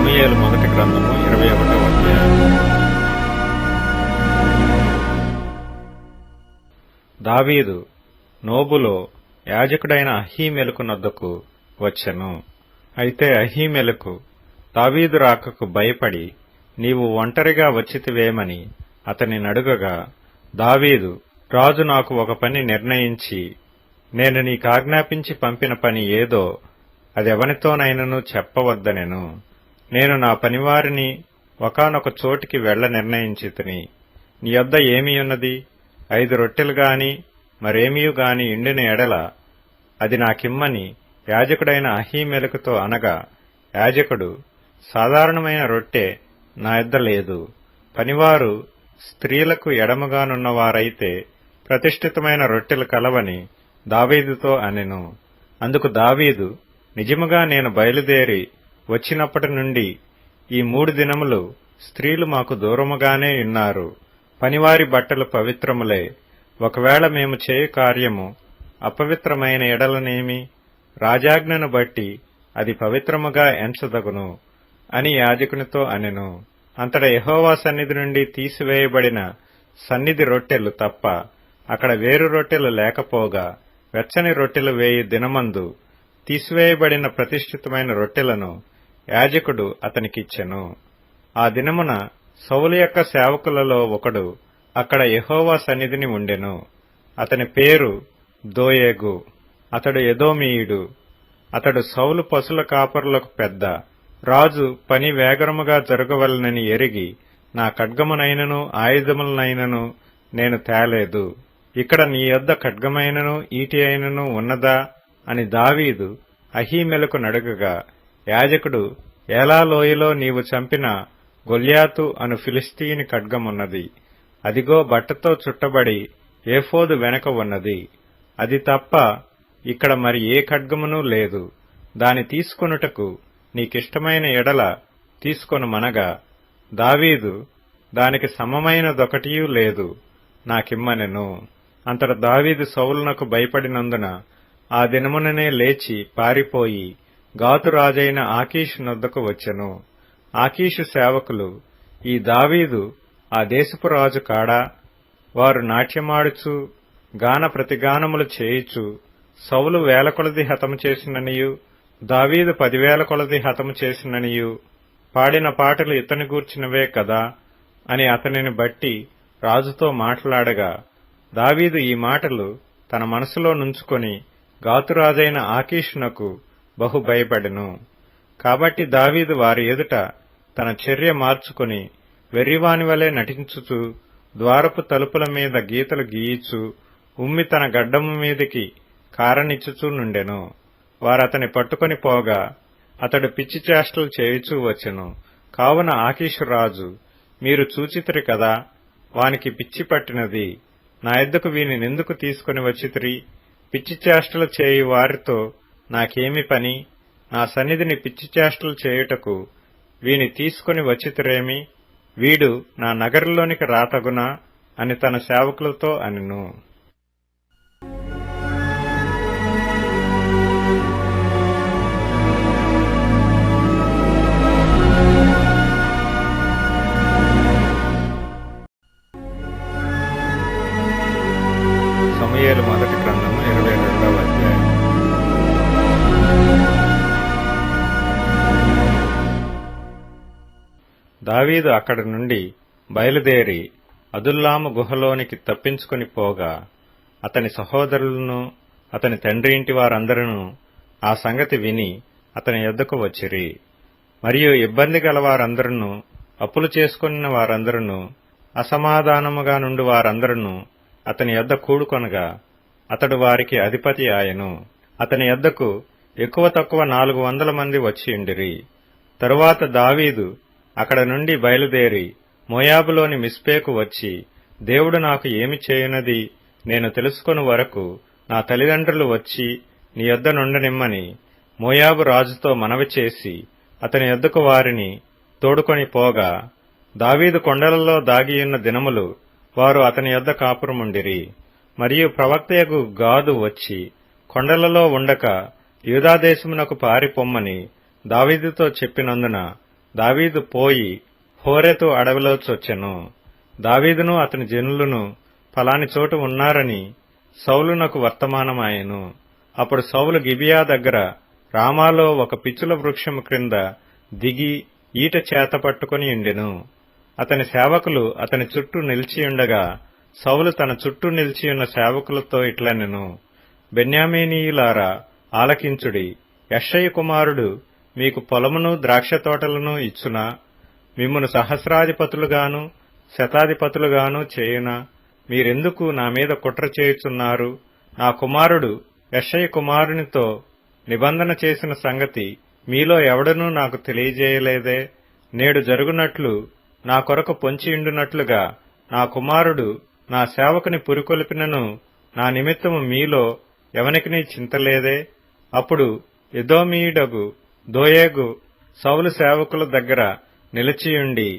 సమూయేలు మొదటి గ్రంథము 21వ అధ్యాయం. దావీదు నోబులో యాజకుడైన అహీమెలకు నొద్దకు వచ్చెను. అయితే అహీమెలకు దావీదు రాకకు భయపడి, నీవు ఒంటరిగా వచ్చితివేమని అతని నడుగగా, దావీదు, రాజు నాకు ఒక పని నిర్ణయించి, నేను నీకాజ్ఞాపించి పంపిన పని ఏదో అదెవనితోనైనను చెప్పవద్దనెను. నేను నా పనివారిని ఒకానొక చోటికి వెళ్ల నిర్ణయించితిని. నీ యొద్ద ఏమియున్నది? 5 రొట్టెలు గాని మరేమియు గాని ఎండిన ఎడల అది నాకిమ్మని యాజకుడైన అహీమెలకుతో అనగా, యాజకుడు, సాధారణమైన రొట్టె నా యొద్ద లేదు. పనివారు స్త్రీలకు ఎడమగానున్నవారైతే ప్రతిష్ఠితమైన రొట్టెలు కలవని దావీదుతో అనెను. అందుకు దావీదు, నిజముగా నేను బయలుదేరి వచ్చినప్పటి నుండి ఈ 3 దినములు స్త్రీలు మాకు దూరముగానే ఉన్నారు. పనివారి బట్టలు పవిత్రములే. ఒకవేళ మేము చేయు కార్యము అపవిత్రమైన ఎడలనేమి? రాజాజ్ఞను బట్టి అది పవిత్రముగా ఎంచదగును అని యాజకునితో అనెను. అంతట యెహోవా సన్నిధి నుండి తీసివేయబడిన సన్నిధి రొట్టెలు తప్ప అక్కడ వేరు రొట్టెలు లేకపోగా, వెచ్చని రొట్టెలు వేయి దినమందు తీసివేయబడిన ప్రతిష్ఠితమైన రొట్టెలను యాజకుడు అతనికిచ్చెను. ఆ దినమున సౌలు యొక్క సేవకులలో ఒకడు అక్కడ యెహోవా సన్నిధిని ఉండెను. అతని పేరు దోయేగు. అతడు ఎదోమీయుడు. అతడు సౌలు పశుల కాపరులకు పెద్ద. రాజు పని వేగరముగా జరగవలనని ఎరిగి, నా ఖడ్గమునైనను ఆయుధములనైనను నేను తేలేదు. ఇక్కడ నీ యొద్ద ఖడ్గమైనను ఈటి అయినను ఉన్నదా అని దావీదు అహీమెలకు నడుగగా, యాజకుడు, ఏలా లోయలో నీవు చంపిన గొల్యాతు అను ఫిలిష్తీయుని ఖడ్గమున్నది. అదిగో బట్టతో చుట్టబడి ఏఫోదు వెనక ఉన్నది. అది తప్ప ఇక్కడ మరి ఏ ఖడ్గమునూ లేదు. దాని తీసుకొనుటకు నీకిష్టమైన ఎడల తీసుకొనుమనగా, దావీదు, దానికి సమమైనదొకటియూ లేదు, నాకిమ్మనెను. అంతట దావీదు సౌలునకు భయపడినందున ఆ దినముననే లేచి పారిపోయి గాతు రాజైన ఆకీషు నొద్దకు వచ్చెను. ఆకీషు సేవకులు, ఈ దావీదు ఆ దేశపు రాజు కాడా? వారు నాట్యమాడుచు గాన ప్రతిగానములు చేయుచు సౌలు 1000 కొలది హతము చేసిననియు దావీదు 10,000 కొలది హతము చేసిననియు పాడిన పాటలు ఇతని గూర్చినవే కదా అని అతనిని బట్టి రాజుతో మాట్లాడగా, దావీదు ఈ మాటలు తన మనసులో నుంచుకొని గాతురాజైన ఆకీషునకు బహు భయపడెను. కాబట్టి దావీదు వారి ఎదుట తన చర్య మార్చుకొని వెర్రివాని వలె నటించుచు ద్వారపు తలుపుల మీద గీతలు గీయిచు ఉమ్మి తన గడ్డము మీదికి కారనిచ్చుచూ నుండెను. వారతని పట్టుకొని పోగా అతడు పిచ్చి చేష్టలు చేయుచూ వచ్చెను. కావున ఆకీషు రాజు, మీరు చూచితిరి కదా, వానికి పిచ్చి పట్టినది. నా యొద్దకు వీనినెందుకు తీసుకుని వచ్చితిరి? పిచ్చి చేష్టలు చేయు వారితో నాకేమి పని? నా సన్నిధిని పిచ్చి చేష్టలు చేయుటకు వీని తీసుకుని వచ్చితిరేమి? వీడు నా నగరులోనికి రాతగునా అని తన సేవకులతో అనెను. సమూయేలు మొదటి గ్రంథము 22వ అధ్యాయం. దావీదు అక్కడి నుండి బయలుదేరి అదుల్లాము గుహలోనికి తప్పించుకుని పోగా, అతని సహోదరులను అతని తండ్రి ఇంటి వారందరూ ఆ సంగతి విని అతని యొద్దకు వచ్చిరి. మరియు ఇబ్బంది గల వారందరూ, అప్పులు చేసుకున్న వారందరూ, అసమాధానముగా నుండి వారందరూ అతని యొద్ద కూడుకొనగా అతడు వారికి అధిపతి ఆయను. అతని యొద్దకు ఎక్కువ తక్కువ 400 మంది వచ్చియుండిరి. తరువాత దావీదు అక్కడ నుండి బయలుదేరి మోయాబులోని మిస్పేకు వచ్చి, దేవుడు నాకు ఏమి చేయునది నేను తెలుసుకొను వరకు నా తల్లిదండ్రులు వచ్చి నీ యొద్ద నుండనిమ్మని మోయాబు రాజుతో మనవి చేసి అతని యొద్దకు వారిని తోడుకొని పోగా, దావీదు కొండలలో దాగియున్న దినములు వారు అతని యొద్ద కాపురముండిరి. మరియు ప్రవక్తయగు గాదు వచ్చి కొండలలో ఉండక యూదాదేశమునకు పారిపొమ్మని దావీదుతో చెప్పినందున దావీదు పోయి హోరెతు అడవిలో చొచ్చెను. దావీదును అతని జనులను ఫలాని చోటు ఉన్నారని సౌలునకు వర్తమానమాయెను. అప్పుడు సౌలు గిబియా దగ్గర రామాలో ఒక పిచ్చుల వృక్షము క్రింద దిగి ఈట చేత పట్టుకుని ఉండెను. అతని సేవకులు అతని చుట్టూ నిలిచియుండగా సౌలు తన చుట్టూ నిలిచియున్న సేవకులతో ఇట్లనెను, బెన్యామీనీయులారా, ఆలకించుడి. యెష్షయి కుమారుడు మీకు పొలమును ద్రాక్ష తోటలను ఇచ్చునా? మిమ్మును సహస్రాధిపతులుగాను శతాధిపతులుగాను చేయునా? మీరెందుకు నా మీద కుట్ర చేయుచున్నారు? నా కుమారుడు యెష్షయి కుమారునితో నిబంధన చేసిన సంగతి మీలో ఎవడనూ నాకు తెలియజేయలేదే? నేడు జరుగునట్లు నా కొరకు పొంచియుండునట్లుగా నా కుమారుడు నా సేవకుని పురికొల్పినను నా నిమిత్తము మీలో ఎవనికినీ చింతలేదే? అప్పుడు ఎదోమీయుడగు దోయేగు సౌలు సేవకుల దగ్గర నిలిచియుండి,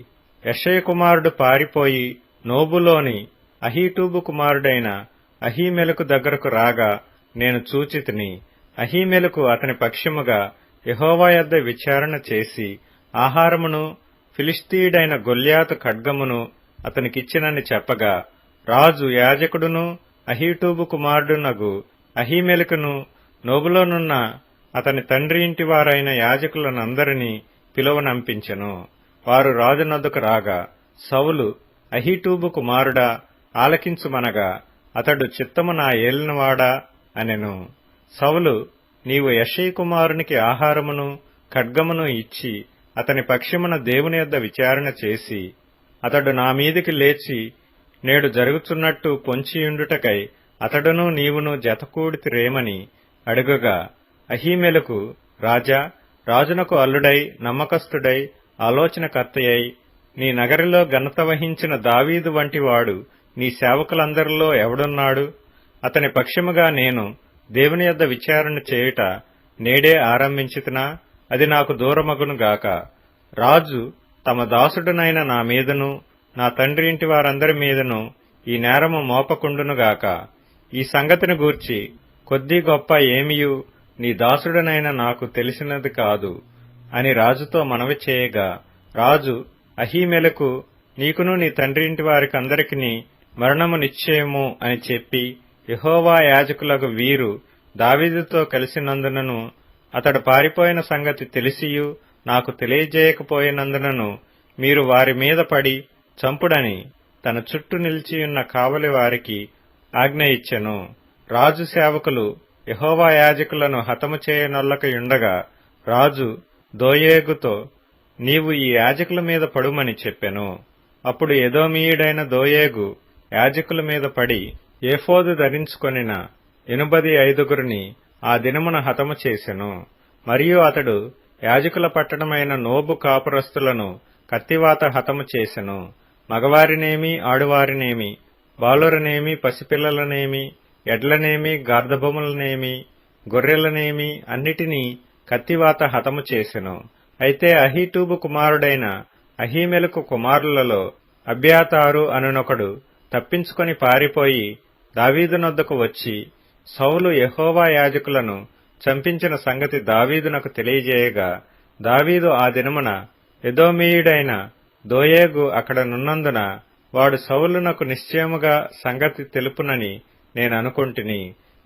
యెష్షయి కుమారుడు పారిపోయి నోబులోని అహీటూబు కుమారుడైన అహీమెలకు దగ్గరకు రాగా నేను చూచితిని. అహీమెలకు అతని పక్షముగా యెహోవా యొద్ద విచారణ చేసి ఆహారమును ఫిలిష్తీయుడైన గొల్యాతు ఖడ్గమును అతనికిచ్చినని చెప్పగా, రాజు యాజకుడును అహీటూబు కుమారుడునగు అహీమెలకును నోబులోనున్న అతని తండ్రి ఇంటి వారైన యాజకులనందరినీ పిలువనంపించెను. వారు రాజునొద్దకు రాగా సౌలు, అహీటూబు కుమారుడా, ఆలకించుమనగా అతడు చిత్తము నా ఏలినవాడా అనెను. సౌలు, నీవు యెష్షయి కుమారునికి ఆహారమును ఖడ్గమును ఇచ్చి అతని పక్షమున దేవుని యొద్ద విచారణ చేసి అతడు నా మీదికి లేచి నేడు జరుగుచున్నట్టు పొంచియుండుటకై అతడును నీవును జతకూడితిరేమని అడుగగా, అహీమెలకు, రాజా, రాజునకు అల్లుడై నమ్మకస్తుడై ఆలోచనకర్తయై నీ నగరిలో ఘనత వహించిన దావీదు వంటివాడు నీ సేవకులందరిలో ఎవడున్నాడు? అతని పక్షముగా నేను దేవుని యొద్ద విచారణ చేయుట నేడే ఆరంభించితినా? అది నాకు దూరమగునుగాక. రాజు తమ దాసుడునైన నా మీదను నా తండ్రి ఇంటి వారందరి మీదను ఈ నేరము మోపకుండునుగాక. ఈ సంగతిని గూర్చి కొద్ది గొప్ప ఏమియు నీ దాసుడనైన నాకు తెలిసినది కాదు అని రాజుతో మనవి చేయగా, రాజు అహీమెలకు, నీకును నీ తండ్రి ఇంటి వారికందరికిని మరణము నిశ్చయము అని చెప్పి యెహోవా యాజకులకు వీరు దావీదుతో కలిసినందునను అతడు పారిపోయిన సంగతి తెలిసియు నాకు తెలియజేయకపోయినందునను మీరు వారి మీద పడి చంపుడని తన చుట్టూ నిలిచియున్న కావలి వారికి ఆజ్ఞ ఇచ్చెను. రాజు సేవకులు యెహోవా యాజకులను హతము చేయనొల్లకయుండగా రాజు దోయేగుతో, నీవు ఈ యాజకుల మీద పడుమని చెప్పెను. అప్పుడు ఎదోమీయుడైన దోయేగు యాజకుల మీద పడి ఏఫోదు ధరించుకొనిన 85 ఆ దినమున హతము చేసెను. మరియు అతడు యాజకుల పట్టణమైన నోబు కాపురస్తులను కత్తివాత హతము చేసెను. మగవారినేమి ఆడువారినేమి, బాలురనేమి పసిపిల్లలనేమి, ఎడ్లనేమి గార్ధబొమ్మలనేమి గొర్రెలనేమి అన్నిటినీ కత్తివాత హతము చేసెను. అయితే అహీటూబు కుమారుడైన అహీమెలకు కుమారులలో అబ్యాతారు అనునొకడు తప్పించుకొని పారిపోయి దావీదునొద్దకు వచ్చి సౌలు యెహోవా యాజకులను చంపించిన సంగతి దావీదునకు తెలియజేయగా, దావీదు ఆ దినమున ఎదోమీయుడైన దోయేగు అక్కడ నున్నందున వాడు సౌలునకు నిశ్చయముగా సంగతి తెలుపునని నేననుకొంటిని.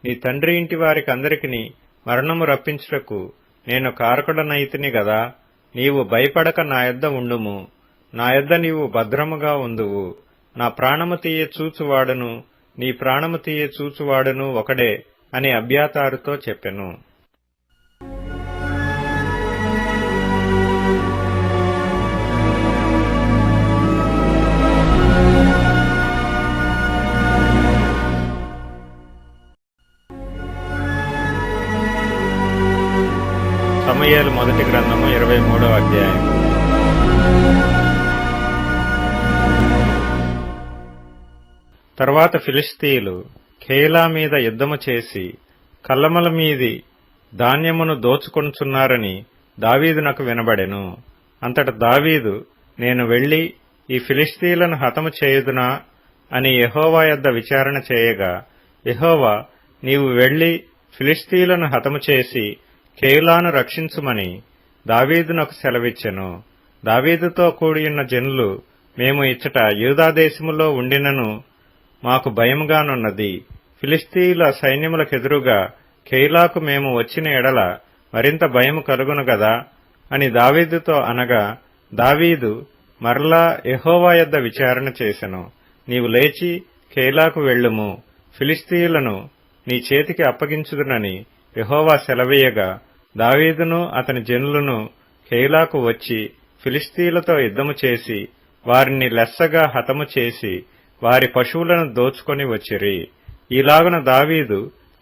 నీ తండ్రి ఇంటి వారికందరికిని మరణము రప్పించుటకు నేను కారకుడనైతిని గదా. నీవు భయపడక నా యొద్ద ఉండుము. నా యొద్ద నీవు భద్రముగా ఉందువు. నా ప్రాణము తీయ చూచువాడును నీ ప్రాణము తీయ చూచువాడును ఒకడే అని అబ్యాతారుతో చెప్పెను. సమూయేలు మొదటి గ్రంథము 23వ అధ్యాయం. తరువాత ఫిలిష్తీయులు ఖేలా మీద యుద్ధము చేసి కల్లమల మీది ధాన్యమును దోచుకొనుచున్నారని దావీదునకు వినబడెను. అంతట దావీదు, నేను వెళ్లి ఈ ఫిలిష్తీయులను హతము చేయుదునా అని యెహోవా యొద్ద విచారణ చేయగా, యెహోవా, నీవు వెళ్లి ఫిలిష్తీయులను హతము చేసి ఖేలాను రక్షించుమని దావీదునకు సెలవిచ్చెను. దావీదుతో కూడియున్న జనులు, మేము ఇచ్చట యూదాదేశములో ఉండినను మాకు భయముగానున్నది. ఫిలిష్తీయుల సైన్యములకెదురుగా కెయిలాకు మేము వచ్చిన ఎడల మరింత భయము కలుగును గదా అని దావీదుతో అనగా, దావీదు మరలా యెహోవా యొద్ద విచారణ చేసెను. నీవు లేచి కెయిలాకు వెళ్ళుము, ఫిలిష్తీయులను నీ చేతికి అప్పగించుదునని యెహోవా సెలవీయగా, దావీదును అతని జనులను కెయిలాకు వచ్చి ఫిలిష్తీయులతో యుద్ధము చేసి వారిని లెస్సగా హతము చేసి వారి పశువులను దోచుకొని వచ్చిరి. ఈలాగున దావీదు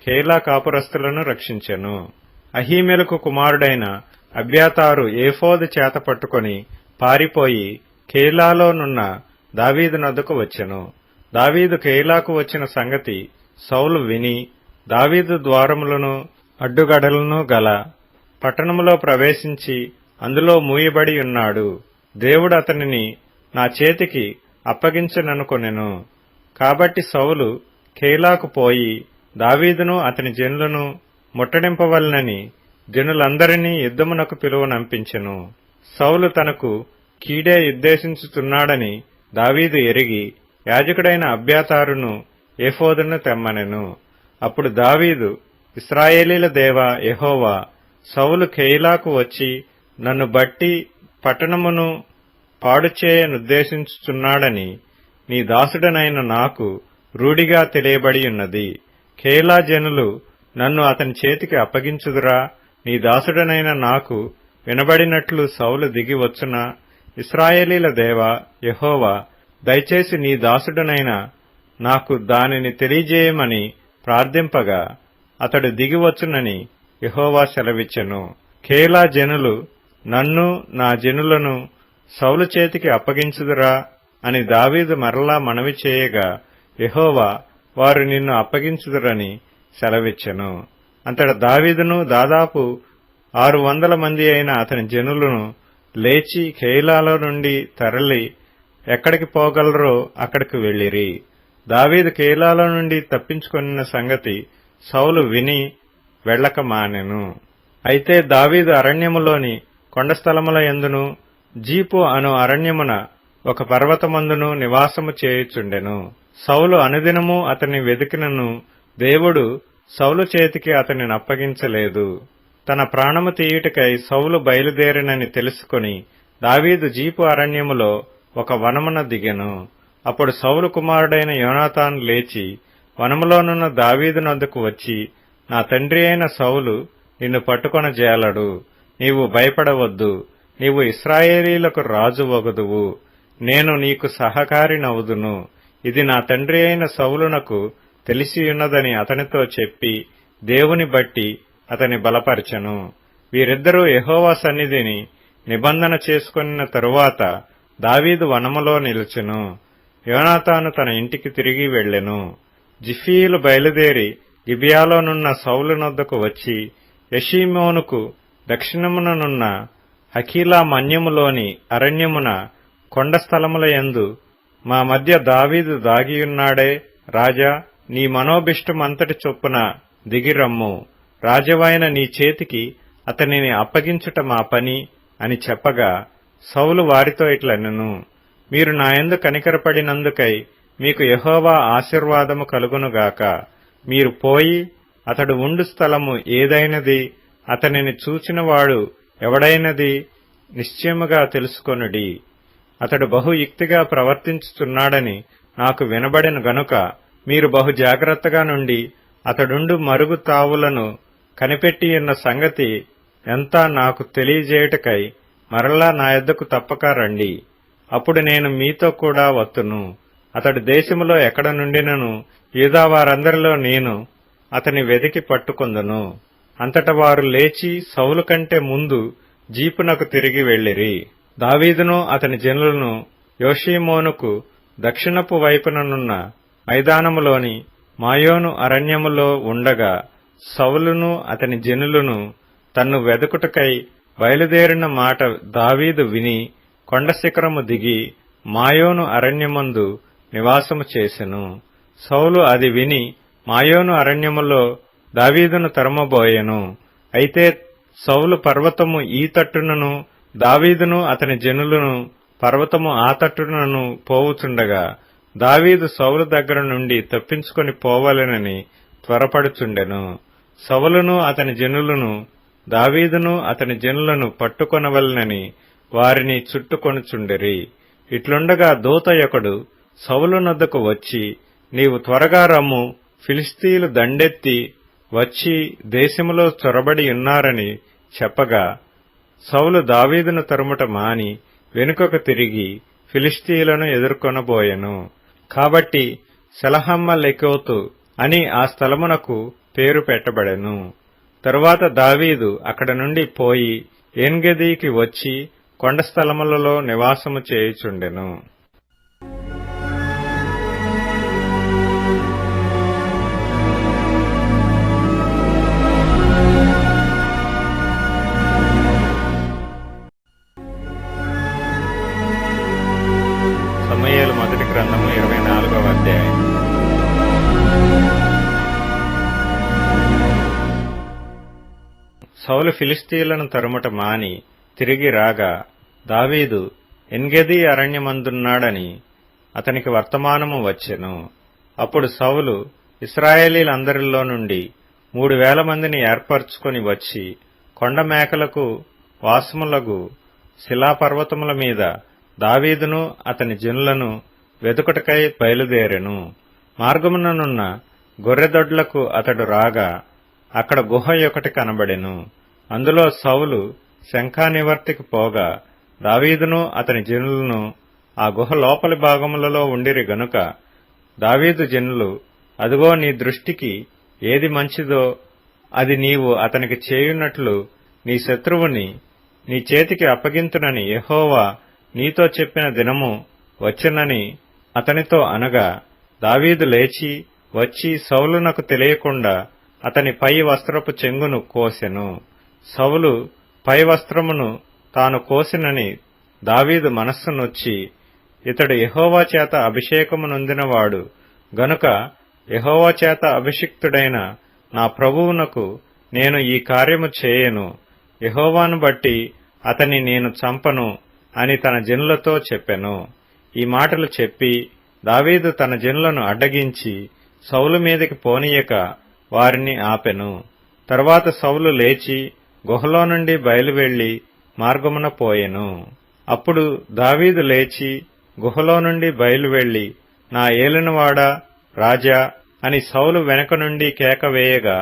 కెయిలా కాపురస్తులను రక్షించెను. అహీమెలకు కుమారుడైన అబ్యాతారు ఏఫోదు చేత పట్టుకొని పారిపోయి కెయిలాలోనున్న దావీదు నొద్దకు వచ్చెను. దావీదు కెయిలాకు వచ్చిన సంగతి సౌలు విని, దావీదు ద్వారములను అడ్డుగడలను గల పట్టణములో ప్రవేశించి అందులో మూయబడి ఉన్నాడు. దేవుడు అతనిని నా చేతికి అప్పగించననుకొనెను. కాబట్టి సౌలు కెయిలాకు పోయి దావీదును అతని జనులను ముట్టడింపవలనని జనులందరినీ యుద్ధమునకు పిలువనంపించెను. సౌలు తనకు కీడే ఉద్దేశించుతున్నాడని దావీదు ఎరిగి యాజకుడైన అబ్యాతారును ఏఫోదును తెమ్మనెను. అప్పుడు దావీదు, ఇశ్రాయేలీల దేవా యెహోవా, సౌలు కెయిలాకు వచ్చి నన్ను బట్టి పట్టణమును పాడుచేయనుద్దేశించుచున్నాడని నీ దాసుడనైన నాకు రూఢిగా తెలియబడి ఉన్నది. కెయిలా జనులు నన్ను అతని చేతికి అప్పగించుదురా? నీ దాసుడనైన నాకు వినబడినట్లు సౌలు దిగి వచ్చునా? ఇశ్రాయేలీల దేవా యెహోవా, దయచేసి నీ దాసుడనైన నాకు దానిని తెలియజేయమని ప్రార్థింపగా అతడు దిగివచ్చునని యెహోవా సెలవిచ్చెను. కెయిలా జనులు నన్ను నా జనులను సౌలు చేతికి అప్పగించుదురా అని దావీదు మరలా మనవి చేయగా, యెహోవా, వారు నిన్ను అప్పగించుదురని సెలవిచ్చెను. అంతట దావీదును దాదాపు 600 మంది అయిన అతని జనులను లేచి కెయిలాలో నుండి తరలి ఎక్కడికి పోగలరో అక్కడికి వెళ్ళిరి. దావీదు కెయిలాలో నుండి తప్పించుకొనిన సంగతి సౌలు విని వెళ్ళక మానెను. అయితే దావీదు అరణ్యములోని కొండస్థలముల యందును జీపు అను అరణ్యమున ఒక పర్వతమందును నివాసము చేయుచుండెను. సౌలు అనుదినము అతని వెదికినను దేవుడు సౌలు చేతికి అతనిని అప్పగించలేదు. తన ప్రాణము తీయుటకై సౌలు బయలుదేరినని తెలుసుకొని దావీదు జీపు అరణ్యములో ఒక వనమున దిగెను. అప్పుడు సౌలు కుమారుడైన యోనాతాను లేచి వనములోనున్న దావీదు నొద్దకు వచ్చి, నా తండ్రి అయిన సౌలు నిన్ను పట్టుకొనజేలడు. నీవు భయపడవద్దు. నీవు ఇశ్రాయేలీలకు రాజు వగుదువు. నేను నీకు సహకారినవుదును. ఇది నా తండ్రి అయిన సౌలునకు తెలిసియున్నదని అతనితో చెప్పి దేవుని బట్టి అతని బలపరచెను. వీరిద్దరూ యెహోవా సన్నిధిని నిబంధన చేసుకొనిన తరువాత దావీదు వనములో నిలిచెను. యోనాతాను తన ఇంటికి తిరిగి వెళ్ళెను. జిఫీయులు బయలుదేరి గిబియాలోనున్న సౌలు నొద్దకు వచ్చి యెషీమోనుకు దక్షిణముననున్న హకీలా మన్యములోని అరణ్యమున కొండ స్థలముల యందు మా మధ్య దావీదు దాగియున్నాడే, రాజా, నీ మనోభిష్టమంతటి చొప్పున దిగిరమ్ము. రాజవైన నీ చేతికి అతనిని అప్పగించుట మా పని అని చెప్పగా, సౌలు వారితో ఇట్లనెను, మీరు నాయందు కనికరపడినందుకై మీకు యెహోవా ఆశీర్వాదము కలుగునుగాక. మీరు పోయి అతడు ఉండు స్థలము ఏదైనది, అతనిని చూచినవాడు ఎవడైనది నిశ్చయముగా తెలుసుకొనుడి. అతడు బహుయుక్తిగా ప్రవర్తించుచున్నాడని నాకు వినబడిన గనుక మీరు బహు జాగ్రత్తగా నుండి అతడుండు మరుగు తావులను కనిపెట్టియున్న సంగతి ఎంత నాకు తెలియజేయుటకై మరలా నా యొద్దకు తప్పక రండి. అప్పుడు నేను మీతో కూడా వత్తును. అతడు దేశములో ఎక్కడ నుండినను యూదా వారందరిలో నేను అతని వెదికి పట్టుకొందును. అంతట వారు లేచి సౌలు కంటే ముందు జీపునకు తిరిగి వెళ్ళిరి. దావీదును అతని జనులను యోషీమోనుకు దక్షిణపు వైపుననున్న మైదానములోని మాయోను అరణ్యములో ఉండగా, సౌలును అతని జనులను తన్ను వెదకుటకై బయలుదేరిన మాట దావీదు విని కొండ శిఖరము దిగి మాయోను అరణ్యమందు నివాసము చేసెను. సౌలు అది విని మాయోను అరణ్యములో దావీదును తరుమబోయెను. అయితే సౌలు పర్వతము ఈ తట్టునను దావీదును అతని జనులను పర్వతము ఆతట్టునను పోవుచుండగా దావీదు సౌలు దగ్గర నుండి తప్పించుకొని పోవాలనని త్వరపడుచుండెను. సౌలును అతని జనులను దావీదును అతని జనులను పట్టుకొనవలనని వారిని చుట్టుకొనుచుండిరి. ఇట్లుండగా దూత ఒకడు సౌలు నొద్దకు వచ్చి, నీవు త్వరగా రమ్ము, ఫిలిష్తీయులు దండెత్తి వచ్చి దేశములో చొరబడి ఉన్నారని చెప్పగా సౌలు దావీదును తరుముట మాని వెనుకకు తిరిగి ఫిలిష్తీయులను ఎదుర్కొనబోయెను. కాబట్టి సెలహమ్మలెకోతు అని ఆ స్థలమునకు పేరు పెట్టబడెను. తరువాత దావీదు అక్కడ నుండి పోయి ఏన్గెదీకి వచ్చి కొండ స్థలములలో నివాసము చేయుచుండెను. సమూయేలు మొదటి గ్రంథము 24వ అధ్యాయం. సౌలు ఫిలిష్తీయులను తరుముట మాని తిరిగి రాగా దావీదు ఎన్గెదీ అరణ్యమందున్నాడని అతనికి వర్తమానము వచ్చెను. అప్పుడు సౌలు ఇశ్రాయేలీలందరిలో నుండి 3000 మందిని ఏర్పరచుకొని వచ్చి కొండ మేకలకు వాసములగు శిలాపర్వతముల మీద దావీదును అతని జనులను వెదుకుటకై బయలుదేరెను. మార్గముననున్న గొర్రెదొడ్లకు అతడు రాగా అక్కడ గుహ ఒకటి కనబడెను. అందులో సౌలు శంఖానివర్తికి పోగా దావీదును అతని జనులను ఆ గుహ లోపలి భాగములలో ఉండిరి గనుక దావీదు జనులు, అదిగో నీ దృష్టికి ఏది మంచిదో అది నీవు అతనికి చేయున్నట్లు నీ శత్రువుని నీ చేతికి అప్పగింతునని యెహోవా నీతో చెప్పిన దినము వచ్చెనని అతనితో అనగా దావీదు లేచి వచ్చి సౌలునకు తెలియకుండా అతని పై వస్త్రపు చెంగును కోసెను. సౌలు పై వస్త్రమును తాను కోసినని దావీదు మనస్సు నొచ్చి, ఇతడు యెహోవా చేత అభిషేకము నొందినవాడు గనుక యెహోవా చేత అభిషిక్తుడైన నా ప్రభువునకు నేను ఈ కార్యము చేయను, యెహోవాను బట్టి అతని నేను చంపను అని తన జనులతో చెప్పెను. ఈ మాటలు చెప్పి దావీదు తన జనులను అడ్డగించి సౌలు మీదకి పోనీయక వారిని ఆపెను. తరువాత సౌలు లేచి గుహలో నుండి బయలువెళ్లి మార్గమున పోయెను. అప్పుడు దావీదు లేచి గుహలో నుండి బయలువెళ్లి, నా ఏలినవాడా, రాజా అని సౌలు వెనక నుండి కేక వేయగా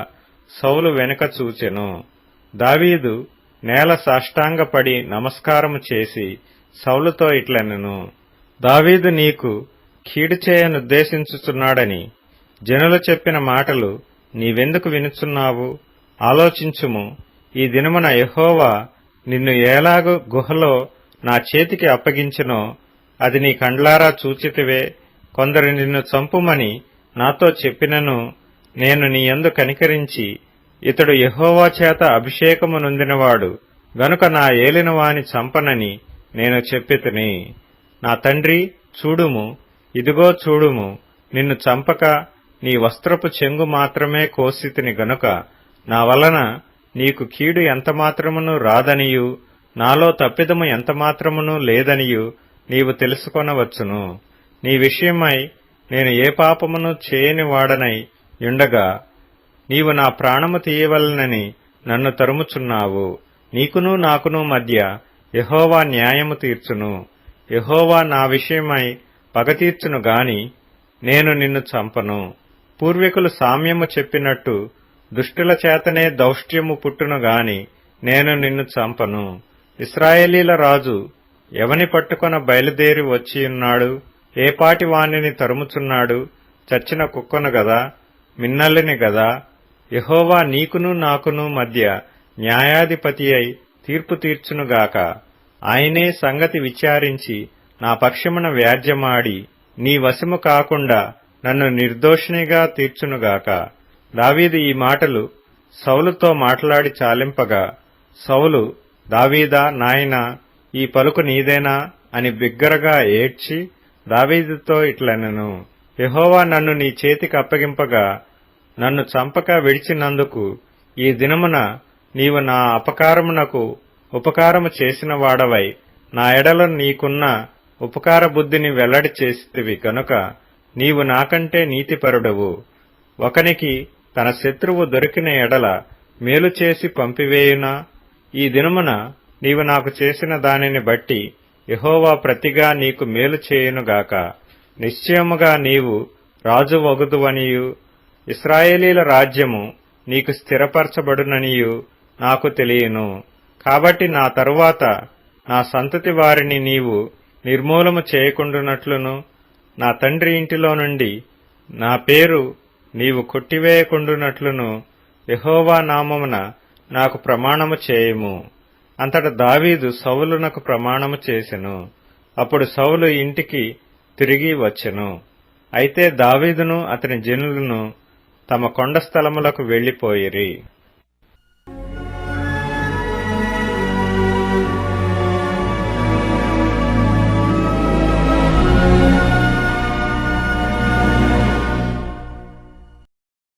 సౌలు వెనక చూచెను. దావీదు నేల సాష్టాంగపడి నమస్కారము చేసి సౌలుతో ఇట్లనెను, దావీదు నీకు కీడు చేయనుద్దేశించుచున్నాడని జనులు చెప్పిన మాటలు నీవెందుకు వినుచున్నావు? ఆలోచించుము. ఈ దినమున యెహోవా నిన్ను ఎలాగూ గుహలో నా చేతికి అప్పగించెనో అది నీ కండ్లారా చూచితివే. కొందరు నిన్ను చంపుమని నాతో చెప్పినను నేను నీ యందు కనికరించి, ఇతడు యెహోవా చేత అభిషేకము నొందినవాడు గనుక నా ఏలినవాని చంపనని నేను చెప్పితిని. నా తండ్రి, చూడుము, ఇదిగో చూడుము, నిన్ను చంపక నీ వస్త్రపు చెంగు మాత్రమే కోసితిని గనుక నా వలన నీకు కీడు ఎంతమాత్రమును రాదనియు నాలో తప్పిదము ఎంతమాత్రమును లేదనియు నీవు తెలుసుకొనవచ్చును. నీ విషయమై నేను ఏ పాపమును చేయని వాడనై యుండగా నీవు నా ప్రాణము తీయవలనని నన్ను తరుముచున్నావు. నీకును నాకును మధ్య యెహోవా న్యాయము తీర్చును. యెహోవా నా విషయమై పగ తీర్చును గాని నేను నిన్ను చంపను. పూర్వీకులు సామ్యము చెప్పినట్టు దుష్టుల చేతనే దౌష్ట్యము పుట్టును గాని నేను నిన్ను చంపను. ఇశ్రాయేలీల రాజు ఎవని పట్టుకొన బయలుదేరి వచ్చియున్నాడు? ఏ పాటి వాణిని తరుముచున్నాడు? చచ్చిన కుక్కను గదా, మిన్నల్లిని గదా? యెహోవా నీకును నాకును మధ్య న్యాయాధిపతి అయి తీర్పు తీర్చునుగాక. ఆయనే సంగతి విచారించి నా పక్షమున వ్యాజ్యమాడి నీ వశము కాకుండా నన్ను నిర్దోషినిగా తీర్చునుగాక. దావీదు ఈ మాటలు సౌలుతో మాట్లాడి చాలింపగా సౌలు, దావీదా నాయనా, ఈ పలుకు నీదేనా అని బిగ్గరగా ఏడ్చి దావీదుతో ఇట్లనెను, యెహోవా నన్ను నీ చేతికి అప్పగింపగా నన్ను చంపక విడిచినందుకు ఈ దినమున నీవు నా అపకారమునకు ఉపకారము చేసిన వాడవై నా ఎడల నీకున్న ఉపకార బుద్ధిని వెల్లడి చేసితివి గనుక నీవు నాకంటే నీతిపరుడవు. ఒకనికి తన శత్రువు దొరికిన ఎడల మేలు చేసి పంపివేయునా? ఈ దినమున నీవు నాకు చేసిన దానిని బట్టి యెహోవా ప్రతిగా నీకు మేలు చేయునుగాక. నిశ్చయముగా నీవు రాజు వగుదువనియు ఇశ్రాయేలీల రాజ్యము నీకు స్థిరపరచబడుననియు నాకు తెలియను. కాబట్టి నా తరువాత నా సంతతి వారిని నీవు నిర్మూలము చేయకుండునట్లును నా తండ్రి ఇంటిలో నుండి నా పేరు నీవు కొట్టివేయకుండునట్లును యెహోవా నామమున నాకు ప్రమాణము చేయుము. అంతట దావీదు సౌలునకు ప్రమాణము చేసెను. అప్పుడు సౌలు ఇంటికి తిరిగి వచ్చెను. అయితే దావీదును అతని జనులను తమ కొండ స్థలములకు వెళ్లిపోయిరి.